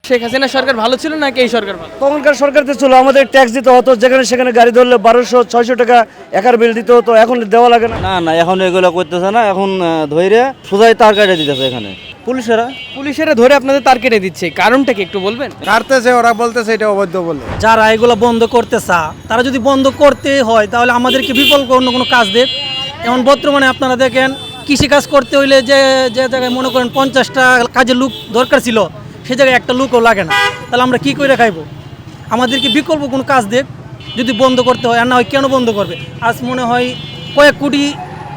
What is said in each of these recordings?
শেখ হাসিনা সরকার ভালো ছিল নাকি এই সরকার ভালো? তখনকার সরকার তো ছিল, আমাদের ট্যাক্স দিতে হতো, যেখানে সেখানে গাড়ি ধরলে 1200-600 টাকা একার বিল দিতে হতো, এখন দেওয়া লাগে না। না না, এখন এগুলো করতেছে না, এখন ধৈর্য সোজাই তার কাটে দিতেছে এখানে পুলিশেরা ধরে আপনাদের তার কেটে দিচ্ছে, কারণটা কি একটু বলবেন? কাটতেছে, ওরা বলতেছে এটা অবৈধ বলে। যারা এগুলো বন্ধ করতে তারা যদি বন্ধ করতে হয় তাহলে আমাদেরকে বিকল্প অন্য কোনো কাজ দেখ। এমন বর্তমানে আপনারা দেখেন কৃষিকাজ করতে হইলে যে যে জায়গায় মনে করেন 50টা কাজের লোক দরকার ছিল, সে জায়গায় একটা লোকও লাগে না, তাহলে আমরা কি করে খাইবো? আমাদেরকে বিকল্প কোনো কাজ দেখ যদি বন্ধ করতে হয়। আর না হয় কেন বন্ধ করবে? আজ মনে হয় কয়েক কোটি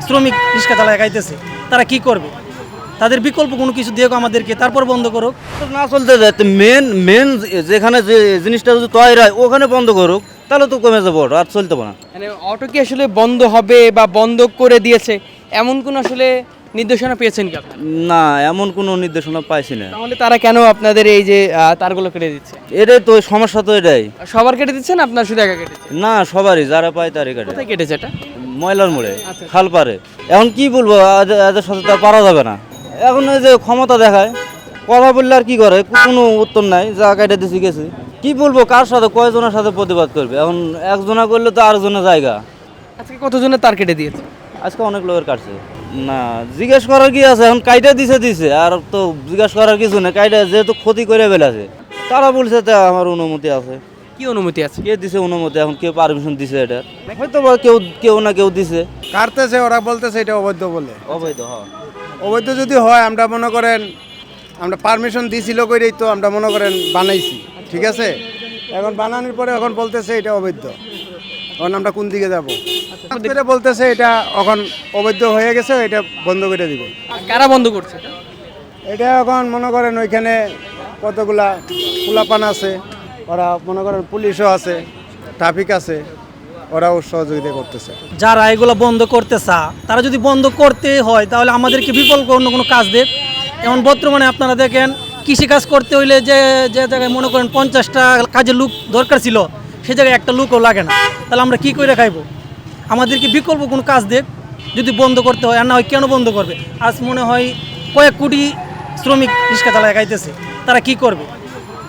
শ্রমিক রিক্সা চালায় খাইতেছে, তারা কি করবে? তাদের বিকল্প কোনো কিছু দিয়ে আমাদেরকে, তারপর বন্ধ করুক। না চলতে যায়, মেন যেখানে যে জিনিসটা যদি তৈরি হয় ওখানে বন্ধ করুক, তাহলে তো কমে যাবো, আর চলতে পারে না। মানে অটো কি আসলে বন্ধ হবে বা বন্ধ করে দিয়েছে এমন কোন আসলে নির্দেশনা পেয়েছেন কি আপনি? না, এমন কোনো নির্দেশনা পাইছি না। তাহলে তারা কেন আপনাদের এই যে তারগুলো কেটে দিচ্ছে? এটাই তো সমস্যা, তো এটাই। সবার কেটে দিচ্ছেন, আপনার শুধু একা কেটেছে? না, সবারই, যারা পায় তারই কাটে। কোথায় কেটেছে এটা? ময়লার মোড়ে, খাল পারে। এখন কি বলবো, এদের সাথে তো পারা যাবে না। এখন এই যে ক্ষমতা দেখায়, কথা বললে আর কি করে, কোনো উত্তর নাই, যা কাটে দিছি গেছে। কি বলবো, কার সাথে, কয়জনের সাথে প্রতিবাদ করবে? এখন একজনা করলে তো আরেকজনের জায়গা। আজকে কতজনের তার কেটে দিয়েছে? আজকে অনেক লোকের কাটছে। না, জিজ্ঞেস করার কি আছে, এখন কাইটা দিছে, আর তো জিজ্ঞেস করার কিছু নেই। কাইটা যেহেতু ক্ষতি করে ফেলেছে, তারা বলছে তা আমার অনুমতি আছে। কি অনুমতি আছে? কে দিছে অনুমতি? এখন কে পারমিশন দিছে এটা? হয়তো বা কেউ না কেউ দিছে। কাটতেছে, ওরা বলতেছে এটা অবৈধ বলে। অবৈধ, হ্যাঁ। অবৈধ যদি হয়, আমরা মনে করেন আমরা পারমিশন দিছিল কইরেই তো আমরা মনে করেন বানাইছি, ঠিক আছে? এখন বানানোর পরে এখন বলতেছে এটা অবৈধ, এখন আমরা কোন দিকে যাবো? এটা বলতেছে এটা এখন অবৈধ হয়ে গেছে, এটা বন্ধ করে দিবে। কারা বন্ধ করছে? এটা এখন মনে করেন ওইখানে কতগুলা পোলাপান আছে, ওরা মনে করেন পুলিশও আছে, ট্রাফিক আছে, ওরাও সহযোগিতা করতেছে। যারা এগুলো বন্ধ করতে তারা যদি বন্ধ করতে হয় তাহলে আমাদেরকে বিকল্প অন্য কোনো কাজ দেখ। এমন বর্তমানে আপনারা দেখেন কৃষিকাজ করতে হইলে যে যে জায়গায় মনে করেন 50টা কাজের লোক দরকার ছিল, সে জায়গায় একটা লোকও লাগে না, তাহলে আমরা কি করে খাইবো? আমাদেরকে বিকল্প কোনো কাজ দেখ যদি বন্ধ করতে হয়। আর না হয় কেন বন্ধ করবে? আজ মনে হয় কয়েক কোটি শ্রমিক রিক্সা চালায় খাইতেছে, তারা কি করবে?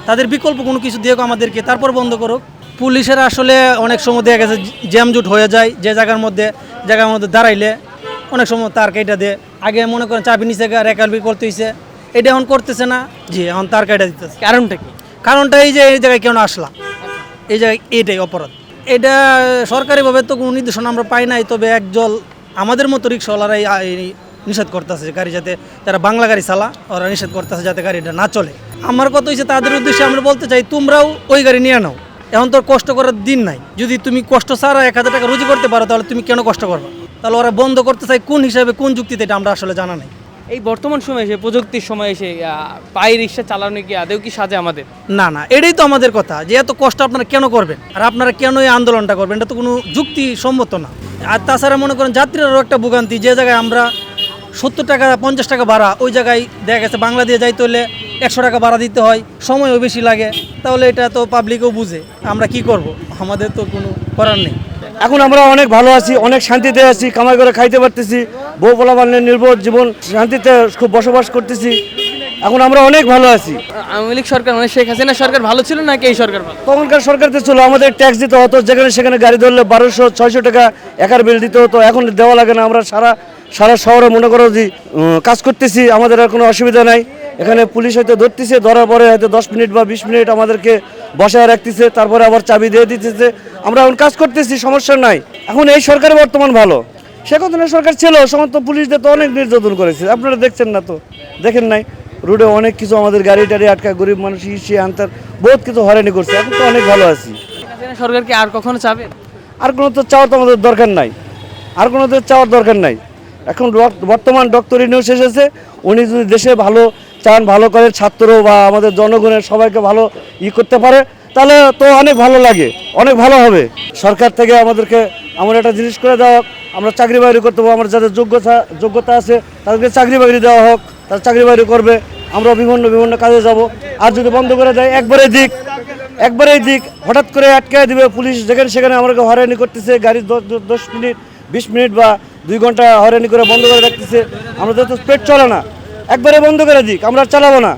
তাদের বিকল্প কোনো কিছু দিয়ে আমাদেরকে, তারপর বন্ধ করুক। পুলিশের আসলে অনেক সময় দেখা গেছে জ্যামজুট হয়ে যায়, যে জায়গার মধ্যে দাঁড়াইলে অনেক সময় তার কেটে দেয়। আগে মনে করেন চাবি নিচে রেকালবি করতে হয়েছে, এটা এখন করতেছে না, জি এখন তার কেটে দিতেছে। কারণটা কি? কারণটা এই যে এই জায়গায় কেন আসলাম, এই জায়গায় এটাই অপরাধ। এটা সরকারিভাবে তো কোনো নির্দেশনা আমরা পাই নাই, তবে একজন আমাদের মতো রিক্সাওয়ালারাই নিষেধ করতেছে গাড়ি, যাতে যারা বাংলা গাড়ি চালা ওরা নিষেধ করতেছে যাতে গাড়িটা না চলে। আমার কথা হচ্ছে তাদের উদ্দেশ্যে আমরা বলতে চাই, তোমরাও ওই গাড়ি নিয়ে নাও, এখন তোর কষ্ট করার দিন নাই। যদি তুমি কষ্ট ছাড়া 1000 টাকা রুজি করতে পারো তাহলে তুমি কেন কষ্ট করবে? তাহলে ওরা বন্ধ করতে চাই কোন হিসাবে, কোন যুক্তিতে, এটা আমরা আসলে জানা নাই। এই বর্তমান সময়ে এসে, প্রযুক্তির সময় এসে পায়ে রিক্সা চালানো কি আদেও কি সাজে আমাদের? না না, এটাই তো আমাদের কথা, যে এত কষ্ট আপনারা কেন করবেন, আর আপনারা কেন এই আন্দোলনটা করবেন, এটা তো কোনো যুক্তি সম্মত না। আর তাছাড়া মনে করেন যাত্রীরাও একটা ভোগান্তি, যে জায়গায় আমরা 70 টাকা 50 টাকা ভাড়া, ওই জায়গায় দেখা গেছে বাংলা দিয়ে যাইতে হলে 100 টাকা ভাড়া দিতে হয়, সময়ও বেশি লাগে। তাহলে এটা তো পাবলিকও বুঝে, আমরা কি করব? আমাদের তো কোনো করার নেই। এখন আমরা অনেক ভালো আছি, অনেক শান্তিতে আছি, কামাই করে খাইতে পারতেছি, বউ পোলাপানের নির্ভর জীবন, শান্তিতে খুব বসবাস করতেছি। এখন আমরা অনেক ভালো আছি। আওয়ামী লীগ সরকার মানে শেখ হাসিনা সরকার ভালো ছিল নাকি এই সরকার ভালো? তখনকার সরকার তো ছিল, আমাদের ট্যাক্স দিতে হতো, যেখানে সেখানে গাড়ি ধরলে 1200-600 টাকা একার বিল দিতে হতো, এখন দেওয়া লাগে না। আমরা সারা শহরে মনে করো যে কাজ করতেছি, আমাদের আর কোনো অসুবিধা নাই। এখানে পুলিশ হয়তো ধরতেছে, ধরার পরে হয়তো 10 মিনিট বা 20 মিনিট আমাদেরকে বসায় রাখতেছে, তারপরে আবার চাবি দিয়ে দিতেছে, আমরা এখন কাজ করতেছি, সমস্যা নাই। এখন এই সরকার বর্তমান ভালো। শেখ হাসিনা সরকার ছিল, সমস্ত পুলিশদের তো অনেক নির্যাতন করেছে, আপনারা দেখছেন না তো? দেখেন নাই? রোডে অনেক কিছু আমাদের গাড়ি টাড়ি আটকায়, গরিব মানুষ ইসে আনতার বহুত কিছু হয়রানি করছে। এখন তো অনেক ভালো আছি। শেখ হাসিনা সরকার কি আর কখনো চাবেন? আর কোনো তো চাওয়ার তো আমাদের দরকার নাই, আর কোনো তো চাওয়ার দরকার নাই। এখন বর্তমান ডক্টর ইউনূস এসেছে, উনি যদি দেশে ভালো চান, ভালো করে ছাত্র বা আমাদের জনগণের সবাইকে ভালো করতে পারে, তাহলে তো অনেক ভালো লাগে, অনেক ভালো হবে। সরকার থেকে আমাদেরকে এমন একটা জিনিস করে দেওয়া হোক, আমরা চাকরি বাকরি করতে পারবো, আমার যাদের যোগ্যতা আছে তাদেরকে চাকরি বাকরি দেওয়া হোক, তারা চাকরি বাকরি করবে, আমরা বিভিন্ন কাজে যাব। আর যদি বন্ধ করে দেয় একবারেই দিক হঠাৎ করে আটকে দিবে পুলিশ, যেখানে সেখানে আমাকে হয়রানি করতেছে, গাড়ি 10 মিনিট 20 মিনিট বা 2 ঘন্টা হয়রানি করে বন্ধ করে রাখতেছে। আমাদের তো পেট চলে না, একবারে বন্ধ করে দিক, আমরা চালাবো না।